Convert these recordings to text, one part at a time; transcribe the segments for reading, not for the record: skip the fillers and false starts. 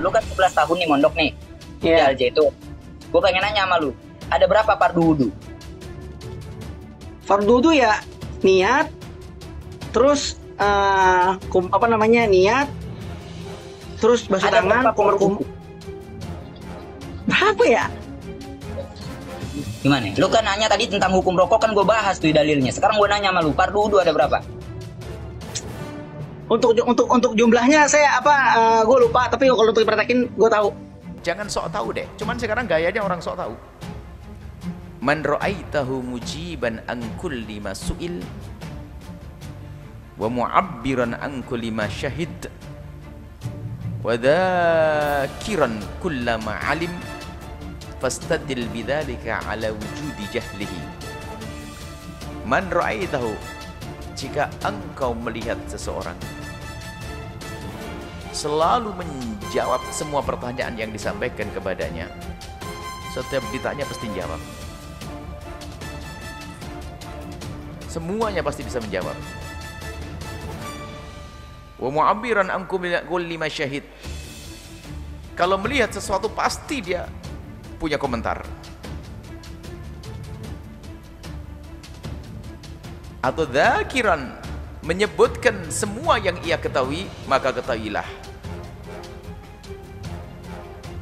lu kan 11 tahun nih mondok nih di Iya. Al Zaitun. Gue pengen nanya sama lu, ada berapa fardu wudu? Fardu wudu ya niat, terus niat, terus basuh Ada tangan, berapa kumur-kumur. Berapa ya? Gimana? Lu kan nanya tadi tentang hukum rokok, kan gue bahas tuh dalilnya. Sekarang gue nanya sama lu, fardu wudu ada berapa? Untuk jumlahnya saya gue lupa, tapi kalau untuk dipraktekin gue tahu. Jangan sok tahu deh. Cuman sekarang gayanya orang sok tahu. Man ra'aitahu mujiban an kulli ma su'il wa mu'abbiran an kulli ma syahid wa dhakiran kullama alim fastadil bidzalika ala wujudi jahlihi. Man ra'aitahu, jika engkau melihat seseorang selalu menjawab semua pertanyaan yang disampaikan kepadanya, setiap ditanya pasti jawab, semuanya pasti bisa menjawab. Wa mu'abbiran an kulli ma syahid, kalau melihat sesuatu pasti dia punya komentar. Atau dzakiran, menyebutkan semua yang ia ketahui, maka ketahuilah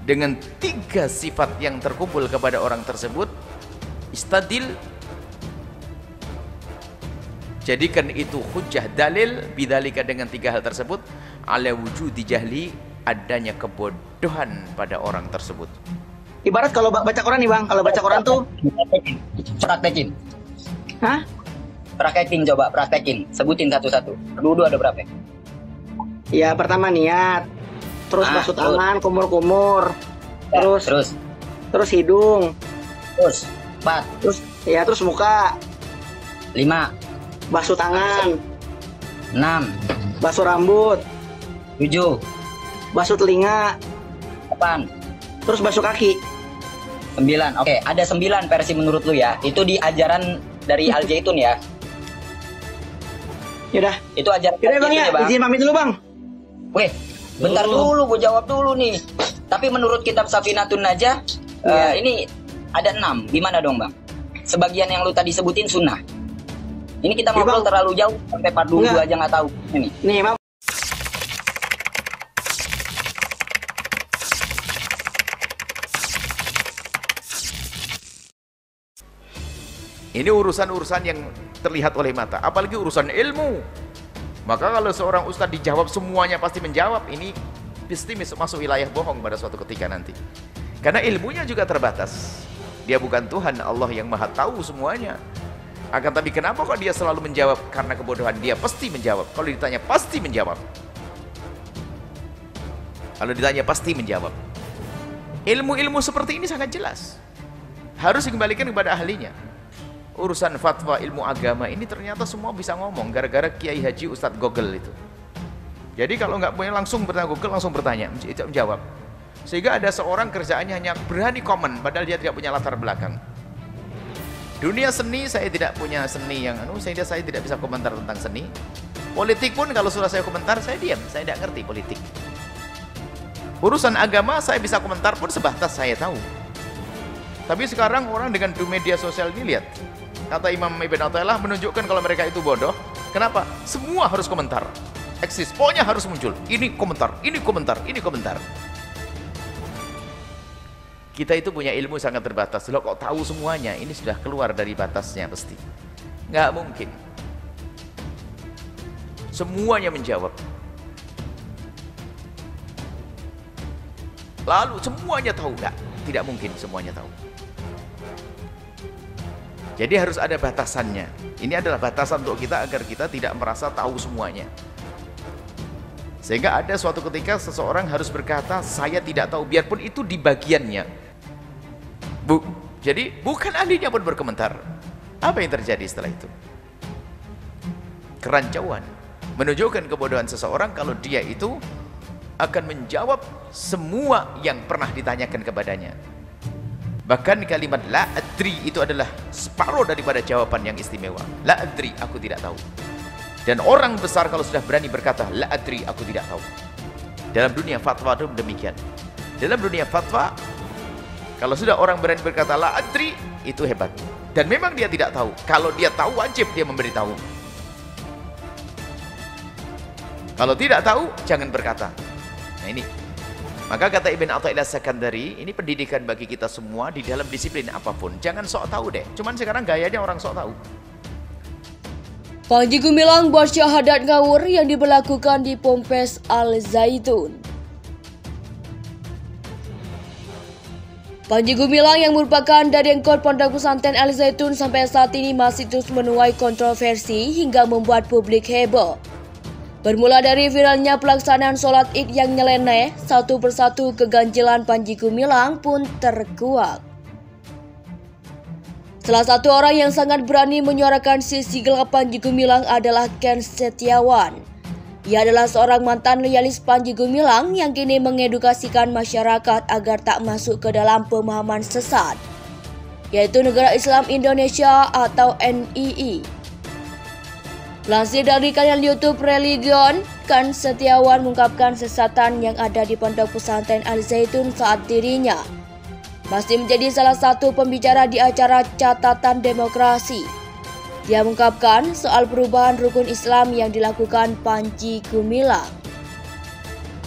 dengan 3 sifat yang terkumpul kepada orang tersebut, istadil, jadikan itu hujjah dalil, bidzalika, dengan 3 hal tersebut, ala wujudi jahli, adanya kebodohan pada orang tersebut. Ibarat kalau baca Quran nih Bang, kalau baca Quran tuh Praktekin. hah? Praktekin. Sebutin satu-satu. Fardu wudu ada berapa? Ya pertama niat, terus basuh tangan, kumur-kumur, Ya, terus hidung, Terus 4, terus muka, 5, basuh tangan, 6, basuh rambut, 7, basuh telinga, 8, terus basuh kaki. 9. Oke, ada 9 versi menurut lu ya. Itu di ajaran dari Al Zaitun ya. Yaudah, Itu ajaran yaudah Bang Zaitun ya, Bang. izin pamit dulu Bang. Weh, bentar dulu, gue jawab dulu nih. Tapi menurut kitab Safinatun Najah, ini ada 6. Gimana dong Bang? Sebagian yang lu tadi sebutin sunnah. Ini kita Ya, ngobrol Bang. terlalu jauh, sampai fardu wudu Enggak. aja nggak tahu. Ini. Nih Bang. Ini urusan-urusan yang terlihat oleh mata, apalagi urusan ilmu. Maka kalau seorang ustadz dijawab semuanya pasti menjawab, ini pasti masuk wilayah bohong pada suatu ketika nanti. Karena ilmunya juga terbatas. Dia bukan Tuhan Allah yang maha tahu semuanya. Akan tapi kenapa kok dia selalu menjawab? Karena kebodohan, dia pasti menjawab. Kalau ditanya pasti menjawab. Kalau ditanya pasti menjawab. Ilmu-ilmu seperti ini sangat jelas, harus dikembalikan kepada ahlinya. Urusan fatwa ilmu agama ini ternyata semua bisa ngomong gara-gara Kiai Haji Ustadz Google itu. Jadi kalau nggak punya langsung bertanya Google, langsung bertanya, menjawab. Sehingga ada seorang kerjaannya hanya berani komen padahal dia tidak punya latar belakang. Dunia seni saya tidak punya seni yang sehingga saya tidak bisa komentar tentang seni. Politik pun kalau sudah saya komentar saya diam, saya tidak ngerti politik. Urusan agama saya bisa komentar pun sebatas saya tahu. Tapi sekarang orang dengan media sosial ini lihat, kata Imam Ibn Athaillah menunjukkan kalau mereka itu bodoh. Kenapa? Semua harus komentar. Eksis, pokoknya harus muncul. Ini komentar, ini komentar, ini komentar. Kita itu punya ilmu sangat terbatas. Loh kok tahu semuanya? Ini sudah keluar dari batasnya pasti. Nggak mungkin. Semuanya menjawab. Lalu semuanya tahu? Nggak, tidak mungkin semuanya tahu. Jadi harus ada batasannya. Ini adalah batasan untuk kita agar kita tidak merasa tahu semuanya. Sehingga ada suatu ketika seseorang harus berkata, saya tidak tahu, biarpun itu di bagiannya. Jadi bukan ahlinya pun berkomentar. Apa yang terjadi setelah itu? Kerancauan. Menunjukkan kebodohan seseorang kalau dia itu akan menjawab semua yang pernah ditanyakan kepadanya. Bahkan kalimat la adri itu adalah separuh daripada jawaban yang istimewa. La adri, aku tidak tahu. Dan orang besar kalau sudah berani berkata la adri, aku tidak tahu, Dalam dunia fatwa itu demikian. Dalam dunia fatwa, kalau sudah orang berani berkata la adri, itu hebat. Dan memang dia tidak tahu. Kalau dia tahu, wajib dia memberitahu. Kalau tidak tahu, jangan berkata. Nah ini. Maka kata Ibn Athaillah Sakandari, ini pendidikan bagi kita semua di dalam disiplin apapun. Jangan sok tahu deh. Cuman sekarang gayanya orang sok tahu. Panji Gumilang buat syahadat ngawur yang diberlakukan di Ponpes Al Zaitun. Panji Gumilang yang merupakan dari engkol Pondok Pesantren Al Zaitun sampai saat ini masih terus menuai kontroversi hingga membuat publik heboh. Bermula dari viralnya pelaksanaan sholat id yang nyeleneh, satu persatu keganjilan Panji Gumilang pun terkuak. Salah satu orang yang sangat berani menyuarakan sisi gelap Panji Gumilang adalah Ken Setiawan. Ia adalah seorang mantan loyalis Panji Gumilang yang kini mengedukasikan masyarakat agar tak masuk ke dalam pemahaman sesat, yaitu Negara Islam Indonesia atau NII. Lansir dari kanal YouTube Religion, Ken Setiawan mengungkapkan sesatan yang ada di Pondok Pesantren Al Zaitun saat dirinya masih menjadi salah satu pembicara di acara Catatan Demokrasi. Dia mengungkapkan soal perubahan rukun Islam yang dilakukan Panji Gumilang.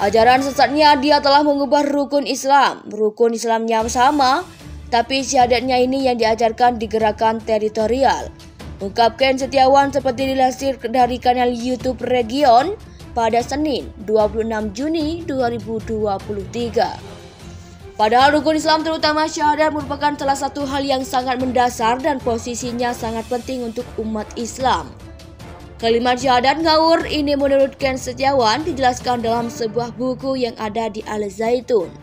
Ajaran sesatnya dia telah mengubah rukun Islam. Rukun Islamnya sama, tapi syahadatnya ini yang diajarkan di gerakan teritorial. Ungkapkan Setiawan seperti dilansir dari kanal YouTube Region pada Senin 26 Juni 2023. Padahal rukun Islam terutama syahadat merupakan salah satu hal yang sangat mendasar dan posisinya sangat penting untuk umat Islam. Kalimat syahadat ngawur ini menurut Ken Setiawan dijelaskan dalam sebuah buku yang ada di Al Zaitun.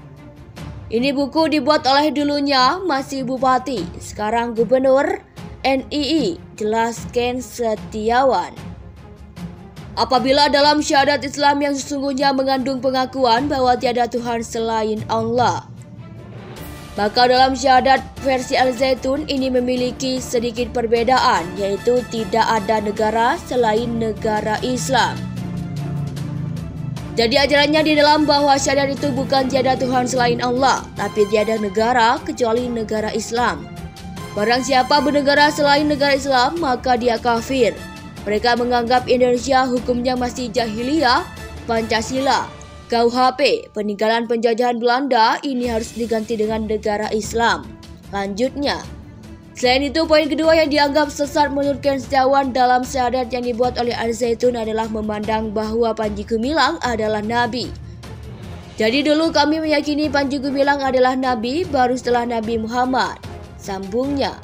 Ini buku dibuat oleh dulunya masih bupati, sekarang gubernur NII, jelas Ken Setiawan. Apabila dalam syahadat Islam yang sesungguhnya mengandung pengakuan bahwa tiada Tuhan selain Allah, maka dalam syahadat versi Al Zaitun ini memiliki sedikit perbedaan, yaitu tidak ada negara selain negara Islam. Jadi ajarannya di dalam bahwa syahadat itu bukan tiada Tuhan selain Allah, tapi tiada negara kecuali negara Islam. Barang siapa bernegara selain negara Islam, maka dia kafir. Mereka menganggap Indonesia hukumnya masih jahiliyah, Pancasila, KUHP, peninggalan penjajahan Belanda ini harus diganti dengan negara Islam. Lanjutnya, selain itu poin kedua yang dianggap sesat menurut Ken Setiawan dalam syahadat yang dibuat oleh Al Zaitun adalah memandang bahwa Panji Gumilang adalah Nabi. Jadi dulu kami meyakini Panji Gumilang adalah Nabi baru setelah Nabi Muhammad, sambungnya.